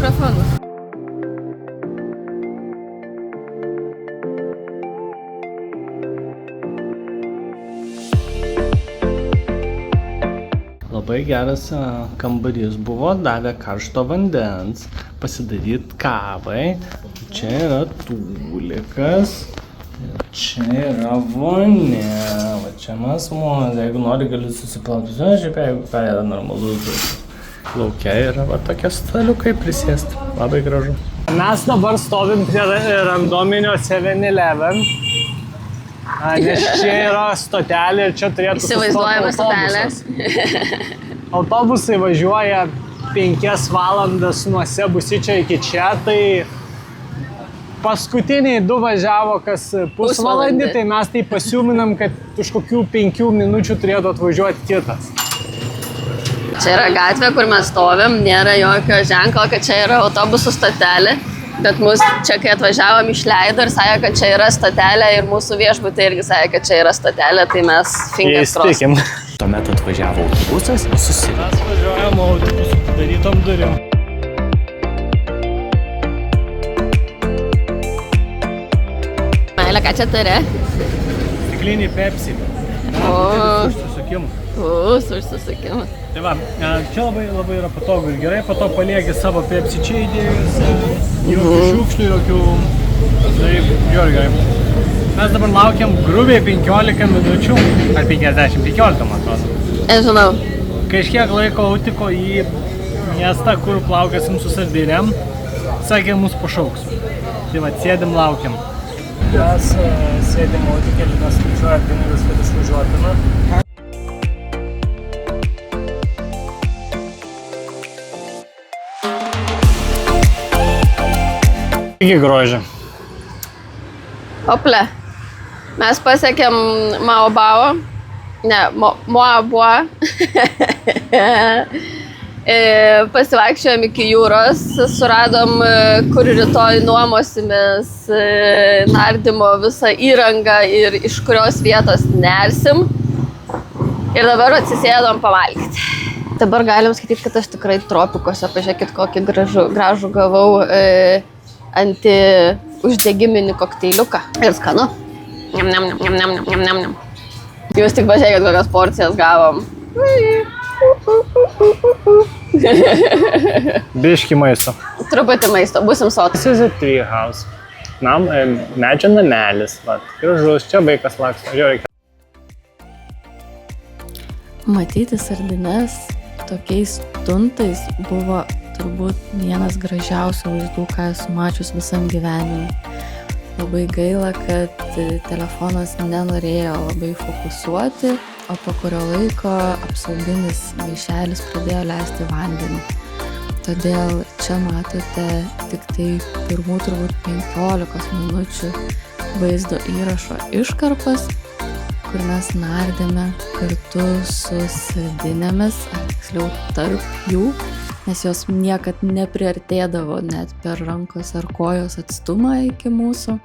mikrofonus. Labai geras kambarys buvo, davė karšto vandens, pasidaryt kavai. Čia yra tūlikas, čia yra vonia, va čia masmonė, jeigu nori gali susiplauti, šiaip jeigu ką yra normalus dušas. Laukia yra va tokie staliukai prisėsti, labai gražu. Mes dabar stovim prie randominio 7-Eleven. Nes čia yra stotelė ir čia turėtų sustoti autobusas. Autobusai važiuoja 5 valandas nuo Sebusičio iki čia, tai paskutiniai 2 važiavo kas pusvalandį, tai mes tai pasiūminam, kad už kokių 5 minučių turėtų atvažiuoti kitas. Čia yra gatvė, kur mes stovim, nėra jokio ženklo, kad čia yra autobusų stotelė. Bet mus čia, kai atvažiavom, išleido ir sakė, kad čia yra stotelė ir mūsų viešbutė irgi sakė, kad čia yra stotelė, tai mes fingers crossed. Tuomet atvažiavo autobusas, susirado. Mes važiuojam autobusu padarytom durim. Meilė, ką čia turi? Stiklinį Pepsi. Užsisukimas. Tai va, čia labai yra patogu ir gerai, po to palieki savo Pepsi čia įdėjus, jokių šiukšlių, jokių... Taip, gerai. Mes dabar laukiam grubiai 15 minučių, ar 50-15, man atrodo. Nežinau. Kažkiek laiko autiko į miestą, kur plaukasim su sardinėm, sakė, mus pašauks. Tai va, sėdim, laukiam. Mes sėdim autikė, linas skaičiuoja pinigus, kad išvažiuotume. Iki grožio. Ople. Mes pasiekėm Maobao. Ne, Moabua. Pasivaikščiojom iki jūros, suradom, kur rytoj nuomosimės nardymo visą įrangą ir iš kurios vietos nersim. Ir dabar atsisėdom pavalgyti. Dabar galim skaityti, kad aš tikrai tropikuose, pažiūrėkit, kokį gražų gavau anti-uždegiminį kokteiliuką. Ir skanu. Niam. Jūs tik pažiūrėkit, kokias porcijas gavom. Biški maisto. Truputį maisto, būsim sotus. This is a tree house. Medžio namelis. Gražus, čia vaikas laksto. Žiūrėk. Matyti sardines tokiais tuntais buvo turbūt vienas gražiausių vaizdų, ką esu mačius visam gyvenimui. Labai gaila, kad telefonas nenorėjo labai fokusuoti, o po kurio laiko apsauginis maišelis pradėjo leisti vandenį. Todėl čia matote tik tai pirmų turbūt 15 minučių vaizdo įrašo iškarpas, kur mes nardėme kartu su sardinėmis, ar tiksliau tarp jų, nes jos niekad nepriartėdavo net per rankos ar kojos atstumą iki mūsų.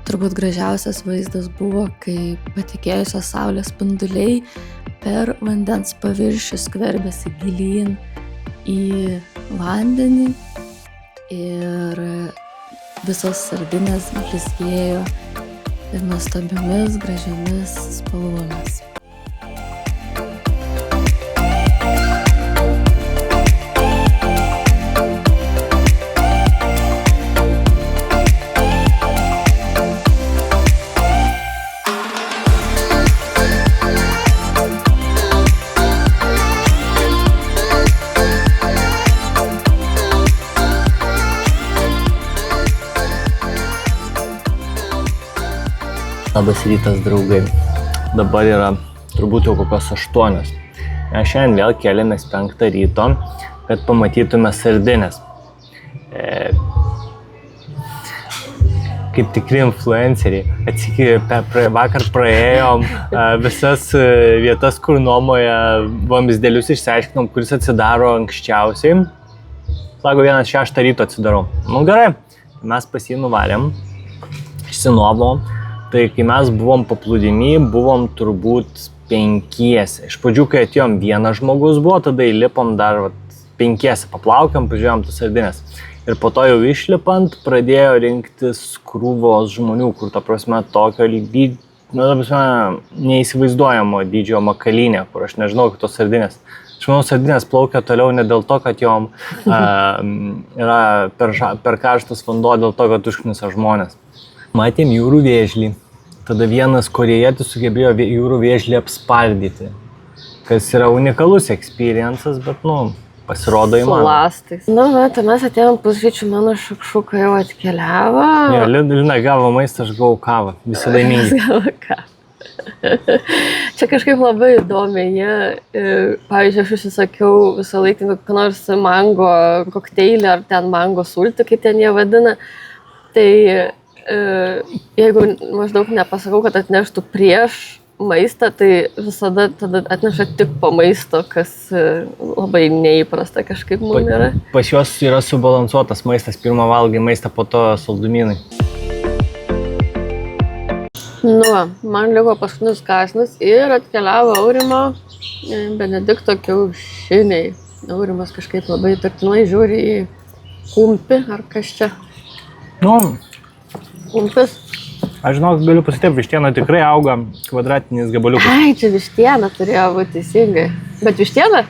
Turbūt gražiausias vaizdas buvo, kai patekėjusios saulės spinduliai per vandens paviršių skverbėsi gilyn į vandenį ir visos sardinės blizgėjo ir nuostabiomis gražiomis spalvomis. Labas rytas, draugai. Dabar yra turbūt jau kokios 8. Mes šiandien vėl kėlėmės 5 ryto, kad pamatytume sardinės. Kaip tikri influenceriai. Vakar praėjom visas vietas, kur nuomoja vamzdelius, išsiaiškinom, kuris atsidaro anksčiausiai. Sako, 1:06 ryto atsidarau. Nu gerai, mes pas jį nuvarėm, išsinuovom. Tai kai mes buvom paplūdimy, buvom turbūt 5. Iš pradžių, kai atėjom, vienas žmogus buvo, tada įlipom dar penkiesi paplaukiam, pažiūrėjom tas sardinės. Ir po to jau išlipant pradėjo rinktis krūvos žmonių, kur ta prasme tokio lygiai, ta prasme, neįsivaizduojamo dydžio makalynė, kur aš nežinau, kaip tos sardinės. Aš manau, sardinės plaukia toliau ne dėl to, kad jom yra per karštas vanduo, dėl to, kad užknisa žmonės. Matėm jūrų vėžlį. Tada vienas korėjietis sugebėjo jūrų vėžlį apspardyti, kas yra unikalus experiences, bet, pasirodo įmanoma. Su lastais. Tai mes atėjom pusryčių, mano šakšuka jau atkeliavo. Jo, Lina gavo maistą, aš gavau kavą. Visi laimingi. Gavo kavą. Čia kažkaip labai įdomi. Pavyzdžiui, aš užsisakiau visą laiką kokį nors mango kokteilį ar ten mango sultį, kaip ten jie vadina. Tai jeigu maždaug nepasakau, kad atneštų prieš maistą, tai visada tada atneša tik po maisto, kas labai neįprasta kažkaip mums yra. Pas juos yra subalansuotas maistas, pirmą valgai maistą, po to saldumynai. Man liko paskutinis kąsnis ir atkeliavo Aurimo Benedikto kiaušiniai. Aurimas kažkaip labai tartinai žiūri į kumpį, ar kas čia? Kumpis. Aš žinau, galiu pasitėp, vištiena tikrai auga kvadratiniais gabaliukas. Ai, čia vištiena turėjo būti teisingai. Bet vištiena?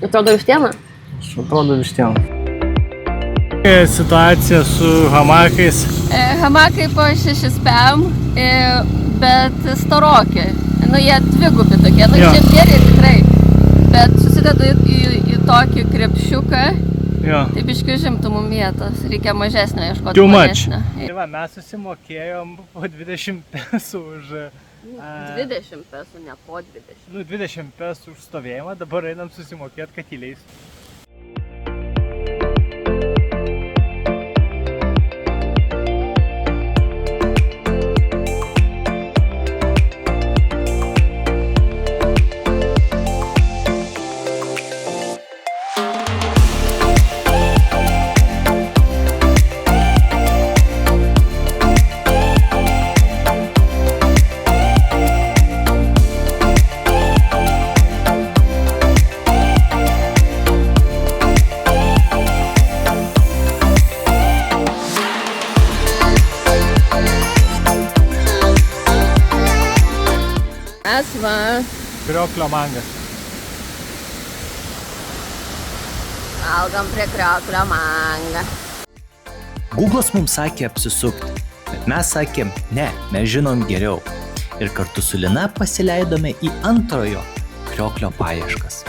Atrodo vištiena? Atrodo vištiena. Situacija su hamakais. Hamakai po 6 pm, bet staroki. Jie dvigubi tokie, šiaip geriai tikrai. Bet susideda į tokį krepšiuką. Taip biškiu žimtų mum vietos, reikia mažesnio ieškoti mažesnio. Tai va, mes susimokėjom po 20 pesų už... 20 pesų, ne po 20. 20 pesų už stovėjimą, dabar einam susimokėti, kad įleistų. Krioklio mangas. Valgom prie krioklio mangą. Google'as mums sakė apsisukti, bet mes sakėm, ne, mes žinom geriau. Ir kartu su Lina pasileidome į antrojo krioklio paieškas.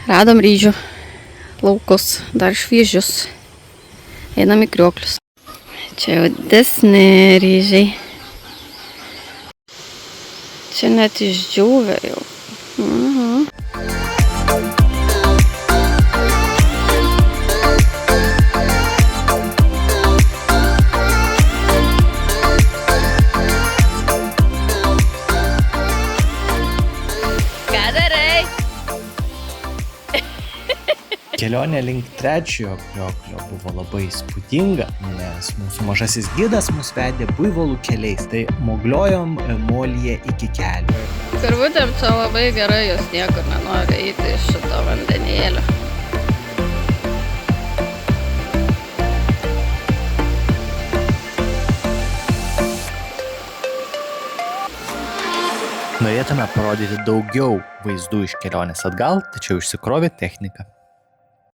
Radom ryžių laukus, dar šviežius. Einam į krioklius. Čia jau didesni ryžiai. Čia net išdžiūvę jau. Kelionė link trečiojo krioklio buvo labai įspūdinga, nes mūsų mažasis gidas mus vedė buivolų keliais, tai mogliojom molyje iki kelių. Karvutėm čia labai gerai, jos niekur nenori eiti iš šito vandenėlio. Norėtume parodyti daugiau vaizdų iš kelionės atgal, tačiau išsikrovė technika.